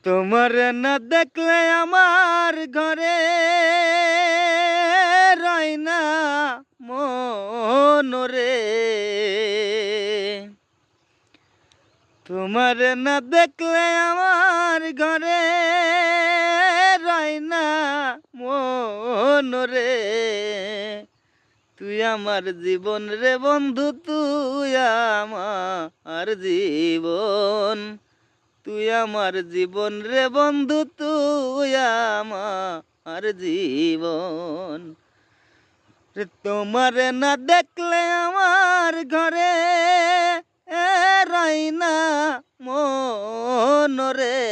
তোমার না দেখলে আমার ঘরে রয় না মনরে। তোমার না দেখলে আমার ঘরে রয় না মনরে। তুই আমার জীবন রে বন্ধু, তুই আমার জীবন। তুই আমার জীবন রে বন্ধু, তুই আমার জীবন। তোমার না দেখলে আমার ঘরে রয় না মনরে।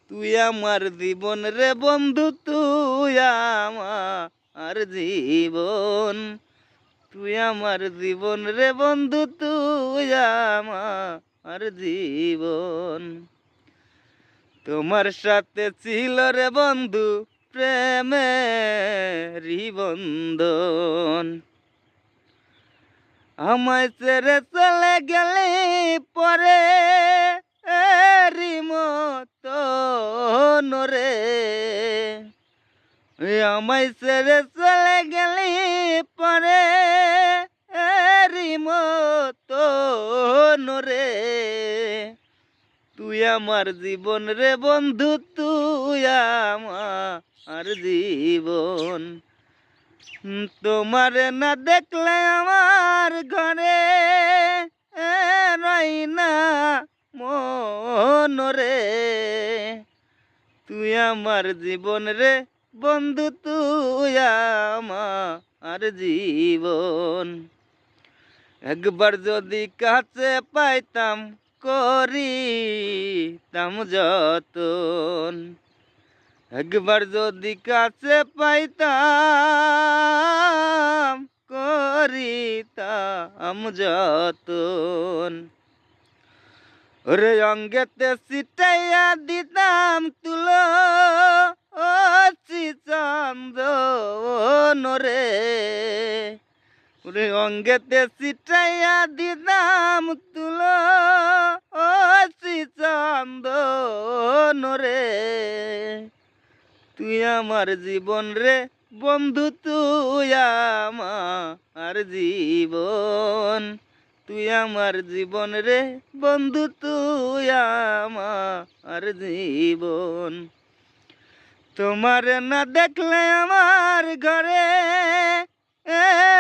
তুই আমার জীবন রে বন্ধু, তুই আমার জীবন। তুই আমার জীবন রে বন্ধু, তুই আমার জীবন। তোমার সাথে ছিল রে বন্ধু প্রেমেরই বন্ধন। আমায় ছেড়ে চলে গেলে পরে মতন রে। আমায় ছেড়ে চলে গেলে পরে মতন রে। তুই আমার জীবন রে বন্ধু, তুই আমার জীবন। তোমার না দেখলে আমার ঘরে রয় না মনরে। তুই আমার জীবন রে বন্ধু, তুই আমার জীবন। একবার যদি কাছে পাইতাম করিতাম যতন। একবার যদি কাছে পাইতাম করিতাম যতন। ওরে অঙ্গেতে সিটাইয়া দিতাম তুলো চন্দন রে। ওরে অঙ্গেতে সিটাইয়া দিতাম তুলো চন্দন রে। তুই আমার জীবন রে বন্ধু, তুই আমার জীবন। তুই আমার জীবন রে বন্ধু, তুই আমার জীবন। তোমার না দেখলে আমার ঘরে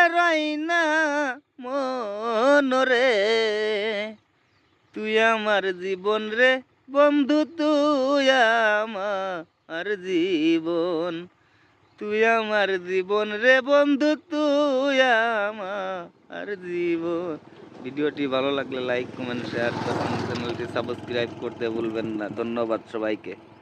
রয় না মনরে। তুই আমার জীবন রে বন্ধু, তুই আমার জীবন। তুই আমার জীবন রে বন্ধু, তুই আমার জীবন। ভিডিওটি ভালো লাগলে লাইক, কমেন্ট, শেয়ার করুন। চ্যানেলটি সাবস্ক্রাইব করতে ভুলবেন না। ধন্যবাদ সবাইকে।